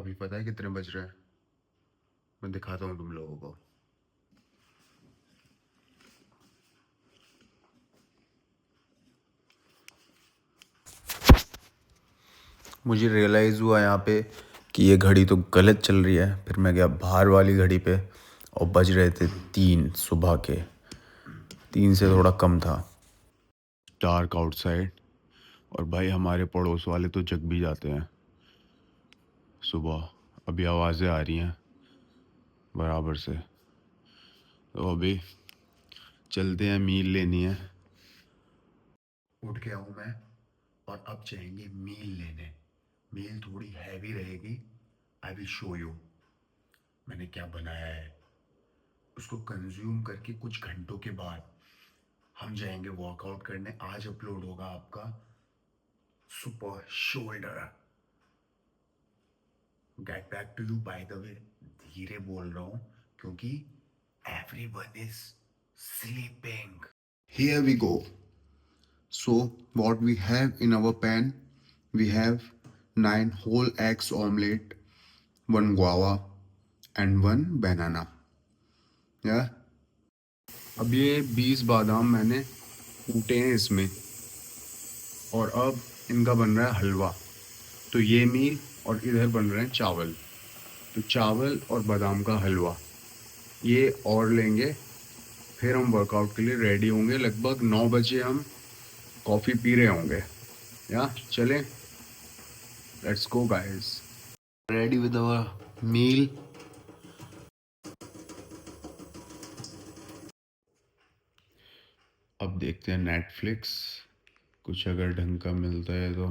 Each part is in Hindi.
अभी पता है कितने बज रहे हैं? मैं दिखाता हूँ तुम लोगों को। मुझे रियलाइज़ हुआ यहाँ पे कि ये घड़ी तो गलत चल रही है। फिर मैं गया बाहर वाली घड़ी पे और बज रहे थे 3 सुबह के। 3 से थोड़ा कम था। Dark outside. और भाई हमारे पड़ोस वाले तो जग भी जाते हैं सुबह। अभी आवाज़ें आ रही हैं बराबर से। तो अभी चलते हैं, मील लेनी है। उठ गया हूँ मैं और अब जाएंगे मील लेने। मील थोड़ी हैवी रहेगी। आई विल शो यू मैंने क्या बनाया है। उसको कंज्यूम करके कुछ घंटों के बाद हम जाएंगे वर्कआउट करने। आज अपलोड होगा आपका super shoulder. Get back to you. By the way धीरे बोल रहा हूँ क्योंकि everyone is sleeping. Here we go. So what we have in our pan, we have 9 whole eggs omelette, 1 guava and 1 banana. Yeah. अब ये 20 बादाम मैंने कूटे हैं इसमें और अब इनका बन रहा है हलवा। तो ये मील और इधर बन रहे हैं चावल। तो चावल और बादाम का हलवा ये और लेंगे। फिर हम वर्कआउट के लिए रेडी होंगे। लगभग 9 बजे हम कॉफ़ी पी रहे होंगे। या चलें, let's go guys. Ready with our meal. अब देखते हैं नेटफ्लिक्स, कुछ अगर ढंग का मिलता है तो।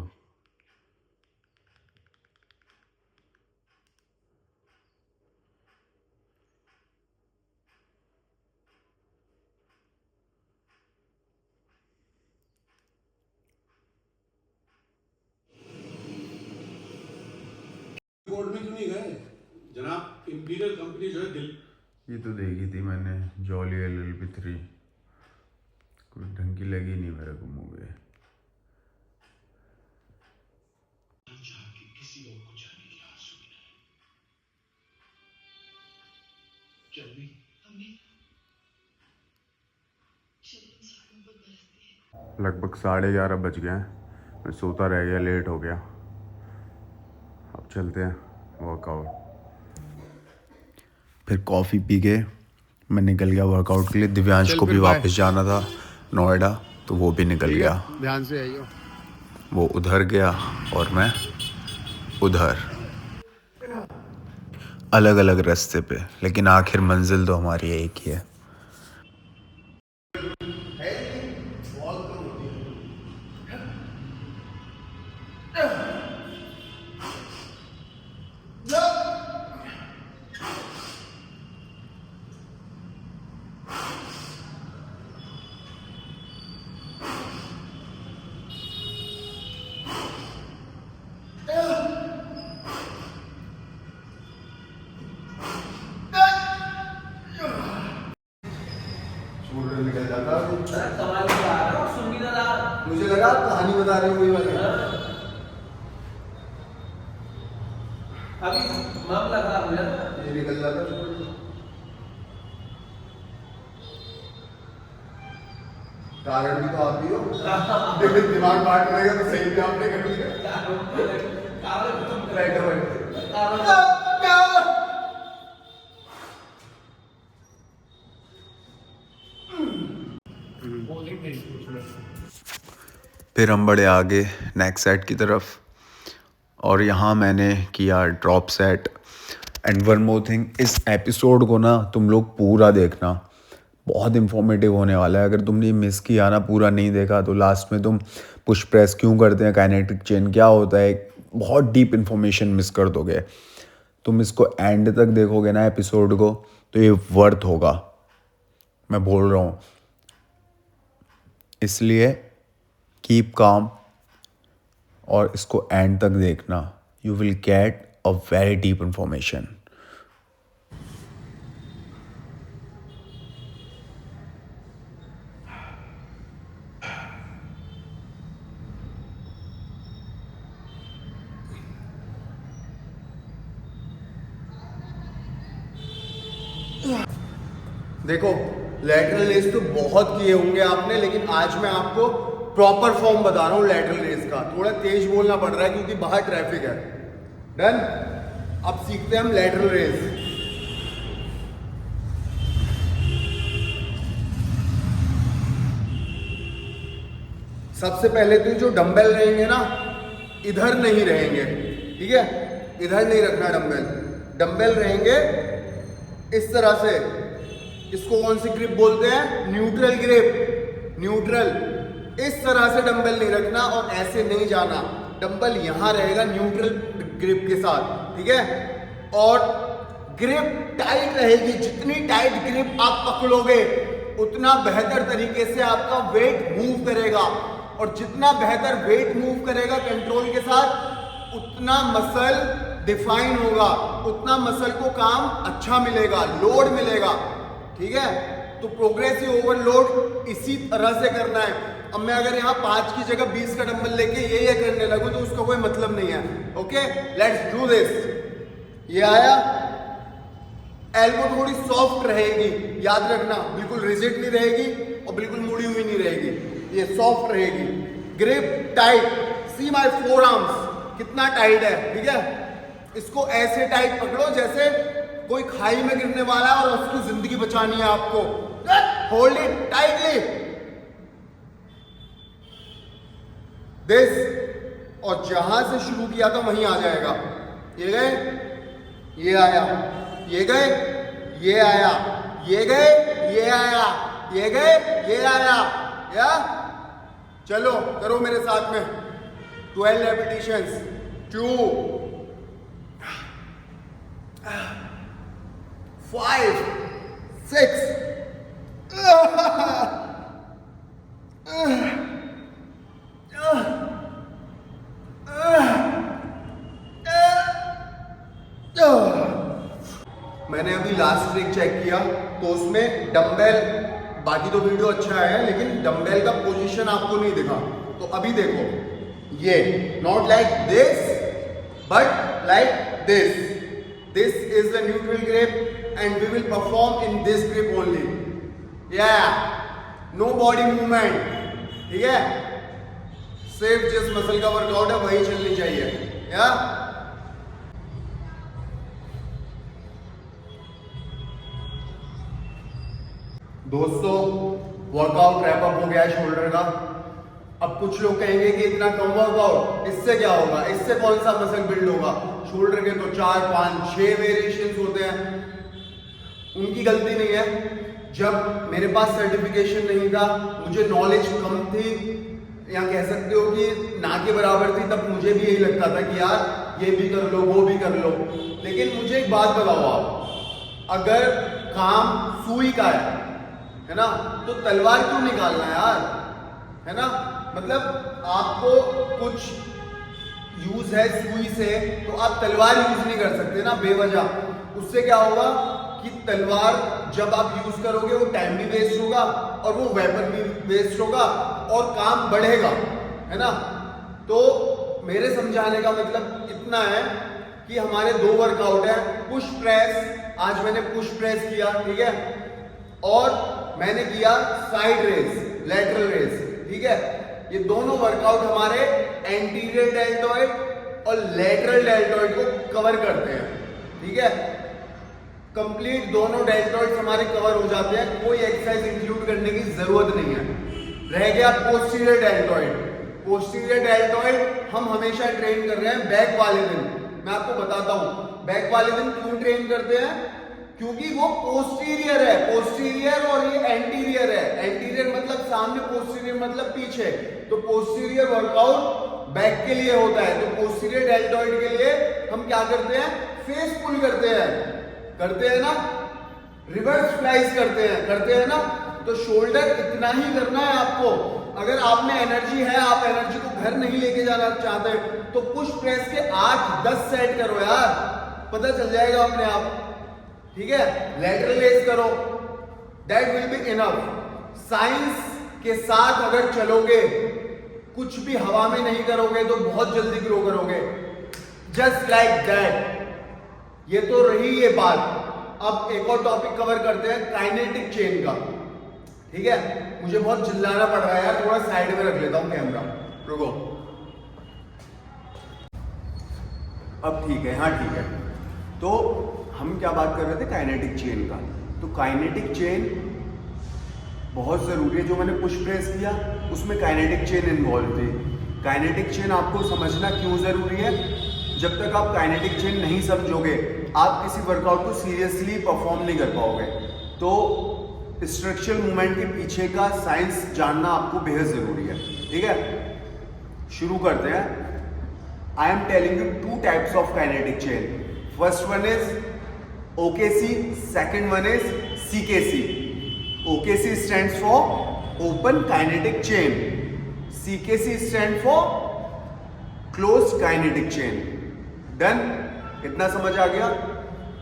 कोर्ट में क्यों नहीं गए जनाब? इंपीरियल कंपनी जो है दिल। ये तो देखी थी मैंने, जॉली LLB 3। कोई ढंग की लगी नहीं मेरे को मूवी। किसी और को जाने की आस हुई नहीं। क्या हुई? लगभग 11:30 बज गए हैं। मैं सोता रह गया, लेट हो गया। अब चलते हैं वर्कआउट। फिर कॉफ़ी पी के मैं निकल गया वर्कआउट के लिए। दिव्यांश को भी वापस जाना था नोएडा, तो वो भी निकल गया। ध्यान से आइयो। वो उधर गया और मैं उधर। अलग अलग रास्ते पे, लेकिन आखिर मंजिल तो हमारी एक ही है। निकल जाता मुझे लगा कहानी बता रहे हो वही वाली। अभी मामला खराब हो जाता ये निकल जाता। कारण भी तो आप ही हो। लेकिन दिमाग बांट रहेगा तो सही भी आपने कर लिया। फिर हम बढ़े आगे नेक्स्ट सेट की तरफ और यहाँ मैंने किया drop set. And one more thing, इस एपिसोड को ना तुम लोग पूरा देखना, बहुत इंफॉर्मेटिव होने वाला है। अगर तुमने मिस किया ना, पूरा नहीं देखा, तो लास्ट में तुम पुश प्रेस क्यों करते हैं, काइनेटिक चेन क्या होता है, बहुत डीप इंफॉर्मेशन मिस कर दोगे। तुम इसको एंड तक देखोगे ना एपिसोड को, तो ये वर्थ होगा, मैं बोल रहा हूँ। इसलिए कीप काम और इसको एंड तक देखना। You will get a very deep information. देखो लैटरल रेस तो बहुत किए होंगे आपने, लेकिन आज मैं आपको प्रॉपर फॉर्म बता रहा हूँ लैटरल रेस का। थोड़ा तेज बोलना पड़ रहा है क्योंकि बाहर ट्रैफिक है। डन। अब सीखते हैं हम लैटरल रेस। सबसे पहले तो जो डंबल रहेंगे ना, इधर नहीं रहेंगे, ठीक है? इधर नहीं रखना डंबल। डंबल रहेंगे इस तरह से। इसको कौन सी ग्रिप बोलते हैं? Neutral grip. न्यूट्रल। इस तरह से डंबल नहीं रखना और ऐसे नहीं जाना। डंबल यहां रहेगा न्यूट्रल ग्रिप के साथ, ठीक है? और ग्रिप टाइट रहेगी। जितनी टाइट ग्रिप आप पकड़ोगे उतना बेहतर तरीके से आपका वेट मूव करेगा, और जितना बेहतर वेट मूव करेगा कंट्रोल के साथ, उतना मसल डिफाइन होगा, उतना मसल को काम अच्छा मिलेगा, लोड मिलेगा, ठीक है? तो प्रोग्रेसिव ओवरलोड इसी तरह से करना है। अब मैं अगर यहाँ 5 की जगह 20 का डंबल लेके ये करने लगूं तो उसका कोई मतलब नहीं है। Okay, let's do this. ये आया। एल्बो थोड़ी सॉफ्ट रहेगी, याद रखना, बिल्कुल रिजिड नहीं रहेगी और बिल्कुल मुड़ी हुई नहीं रहेगी, ये सॉफ्ट रहेगी। Grip tight. See my four arms कितना टाइट है, ठीक है? इसको ऐसे टाइट पकड़ो जैसे कोई खाई में गिरने वाला है और उसकी जिंदगी बचानी है आपको। Hold it tightly. दिस। और जहां से शुरू किया था वहीं आ जाएगा। ये गए, ये आया, ये गए, ये आया, ये गए, ये आया, ये गए, ये आया। या चलो करो मेरे साथ में 12 रेपिटेशंस। 2 5 6 मैंने अभी लास्ट ट्रिक चेक किया तो उसमें डंबल, बाकी तो वीडियो अच्छा है लेकिन डंबल का पोजीशन आपको नहीं दिखा। तो अभी देखो, ये not like this but like this. This is the neutral grip and we will perform in this grip only. या नो बॉडी मूवमेंट, ठीक है? सिर्फ जिस मसल का वर्कआउट है वही चलनी चाहिए। या दोस्तों, वर्कआउट रैप अप हो गया है शोल्डर का। अब कुछ लोग कहेंगे कि इतना कम वर्कआउट, इससे क्या होगा, इससे कौन सा मसल बिल्ड होगा? शोल्डर के तो 4 5 6 वेरिएशंस होते हैं। उनकी गलती नहीं है। जब मेरे पास सर्टिफिकेशन नहीं था, मुझे नॉलेज कम थी, या कह सकते हो कि ना के बराबर थी, तब मुझे भी यही लगता था कि यार ये भी कर लो, वो भी कर लो। लेकिन मुझे एक बात बताओ आप, अगर काम सुई का है ना, तो तलवार क्यों निकालना है यार, है ना? मतलब आपको कुछ यूज है सुई से, तो आप तलवार यूज नहीं कर सकते ना बेवजह। उससे क्या होगा कि तलवार जब आप यूज करोगे वो टाइम भी वेस्ट होगा और वो वेपन भी वेस्ट होगा और काम बढ़ेगा, है ना? तो मेरे समझाने का मतलब इतना है कि हमारे 2 वर्कआउट है। पुश प्रेस, आज मैंने पुश प्रेस किया, ठीक है? और मैंने किया साइड रेस, लैटरल रेस, ठीक है? ये दोनों वर्कआउट हमारे एंटीरियर डेल्टॉइड और लेटरल डेल्टॉइड को कवर करते हैं, ठीक है? कंप्लीट दोनों डेल्टॉइड्स हमारे कवर हो जाते हैं, कोई एक्सरसाइज इंक्लूड करने की जरूरत नहीं है। रह गया पोस्टीरियर डेल्टॉइड। पोस्टीरियर डेल्टॉइड हम हमेशा ट्रेन कर रहे हैं बैक वाले दिन। मैं आपको बताता हूं बैक वाले दिन क्यों ट्रेन करते हैं, क्योंकि वो पोस्टीरियर है। पोस्टीरियर और ये एंटीरियर है। एंटीरियर मतलब सामने, पोस्टीरियर मतलब पीछे। तो पोस्टीरियर वर्कआउट बैक के लिए होता है। तो पोस्टीरियर डेल्टॉइड के लिए हम क्या करते हैं, फेस पुल करते हैं ना, रिवर्स फ्लाइज करते हैं ना। तो शोल्डर इतना ही करना है आपको। अगर आप में एनर्जी है, आप एनर्जी को घर नहीं लेके जाना चाहते, तो पुश प्रेस के 8-10 सेट करो यार, पता चल जाएगा अपने आप, ठीक है? लैटरल रेस करो, that will be enough. Science के साथ अगर चलोगे, कुछ भी हवा में नहीं करोगे तो बहुत जल्दी ग्रो करोगे, जस्ट लाइक दैट। ये तो रही ये बात, अब एक और टॉपिक कवर करते हैं, काइनेटिक चेन का। ठीक है, मुझे बहुत चिल्लाना पड़ रहा है यार, थोड़ा साइड में रख लेता हूं कैमरा, रुको। अब ठीक है, हाँ ठीक है। तो हम क्या बात कर रहे थे, काइनेटिक चेन का। तो काइनेटिक चेन बहुत जरूरी है। जो मैंने पुश प्रेस किया उसमें काइनेटिक चेन इन्वॉल्व थी। काइनेटिक चेन आपको समझना क्यों जरूरी है? जब तक आप काइनेटिक चेन नहीं समझोगे आप किसी वर्कआउट को सीरियसली परफॉर्म नहीं कर पाओगे। तो स्ट्रक्चरल मूवमेंट के पीछे का साइंस जानना आपको बेहद जरूरी है। ठीक है, शुरू करते हैं। I am telling you 2 types of kinetic chain. First one is OKC, second one is CKC. OKC stands for Open Kinetic Chain. CKC stands for Closed Kinetic Chain. Done? इतना समझ आ गया?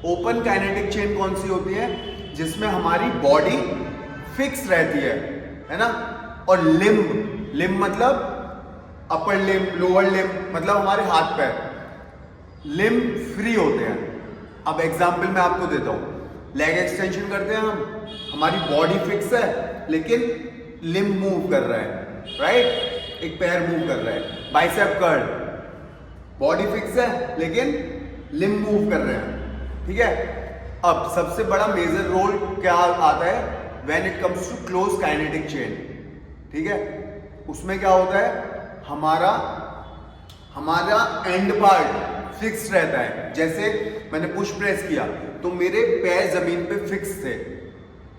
ओपन काइनेटिक चेन कौन सी होती है? जिसमें हमारी बॉडी फिक्स रहती है ना? और लिम्ब मतलब अपर लिम्ब, लोअर लिम्ब मतलब हमारे हाथ पैर, लिम्ब फ्री होते हैं। अब एग्जाम्पल मैं आपको देता हूं, लेग एक्सटेंशन करते हैं हम, हमारी बॉडी फिक्स है लेकिन लिम्ब मूव कर रहा है, राइट? एक पैर मूव कर रहा है। बाइसेप कर्ल, बॉडी फिक्स है लेकिन लिम्ब मूव कर रहे हैं। ठीक है, अब सबसे बड़ा मेजर रोल क्या आता है when it comes to close kinetic chain. ठीक है, उसमें क्या होता है, हमारा एंड पार्ट फिक्स रहता है। जैसे मैंने पुश प्रेस किया तो मेरे पैर जमीन पे फिक्स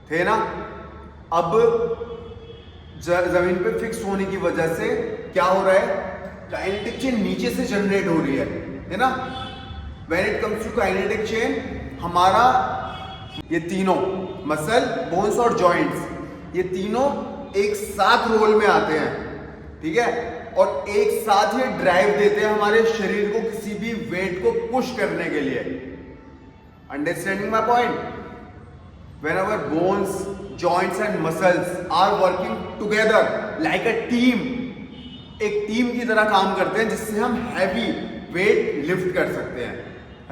थे ना? अब जमीन पे फिक्स होने की वजह से क्या हो रहा है, काइनेटिक चेन नीचे से जनरेट हो रही है ना? When it comes to kinetic chain, हमारा ये तीनों मसल, बोन्स और जॉइंट्स, ये तीनों एक साथ रोल में आते हैं। ठीक है, और एक साथ ही ड्राइव देते हैं हमारे शरीर को किसी भी वेट को पुश करने के लिए। Understanding my point? Whenever bones, joints and muscles are working together like a team, एक टीम की तरह काम करते हैं जिससे हम हैवी वेट लिफ्ट कर सकते हैं,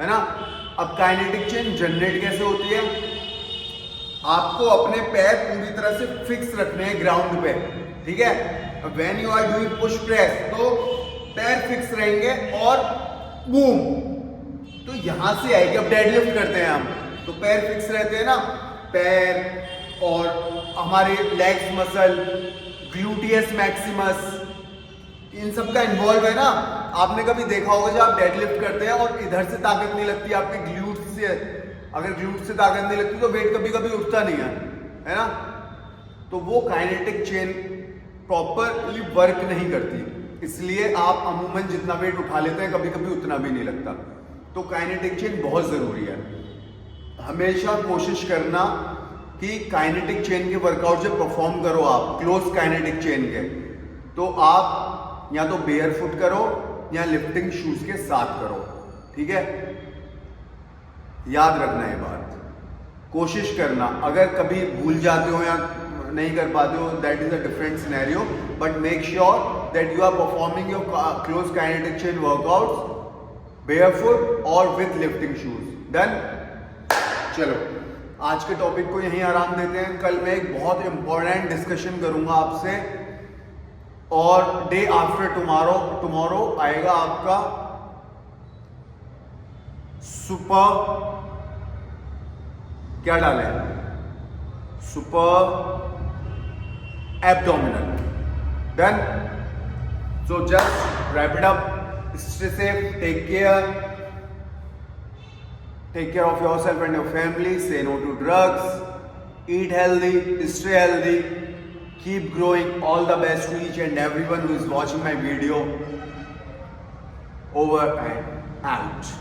है ना? अब काइनेटिक चेन जनरेट कैसे होती है? आपको अपने पैर पूरी तरह से फिक्स रखने हैं ग्राउंड पे। ठीक है, when you are doing push press तो पैर फिक्स रहेंगे और बूम, तो यहां से आएगी। अब डेडलिफ्ट करते हैं हम तो पैर फिक्स रहते हैं ना, पैर और हमारे लेग्स मसल, ग्लूटियस मैक्सिमस, इन सब का इन्वॉल्व है ना। आपने कभी देखा होगा जब आप डेडलिफ्ट करते हैं और इधर से ताकत नहीं लगती आपके ग्लूट से, अगर ग्लूट से ताकत नहीं लगती तो वेट कभी कभी उठता नहीं है ना? तो वो काइनेटिक चेन प्रॉपरली वर्क नहीं करती, इसलिए आप अमूमन जितना वेट उठा लेते हैं कभी कभी उतना भी नहीं लगता। तो काइनेटिक चेन बहुत जरूरी है। हमेशा कोशिश करना कि काइनेटिक चेन के वर्कआउट जब परफॉर्म करो आप क्लोज काइनेटिक चेन के, तो आप या तो बेयर फुट करो या लिफ्टिंग शूज के साथ करो। ठीक है, याद रखना ये बात, कोशिश करना। अगर कभी भूल जाते हो या नहीं कर पाते हो, that is a different scenario, but make sure that you are performing your close kinetic chain workouts barefoot और विथ लिफ्टिंग शूज। डन? चलो आज के टॉपिक को यहीं आराम देते हैं। कल मैं एक बहुत इंपॉर्टेंट डिस्कशन करूंगा आपसे, और डे आफ्टर टुमारो आएगा आपका सुपर, क्या डालें, super abdominal. Done? So just wrap it up. Stay safe. Take care of yourself and your family. Say no to drugs. Eat healthy. Stay healthy. Keep growing. All the best to each and everyone who is watching my video. Over and out.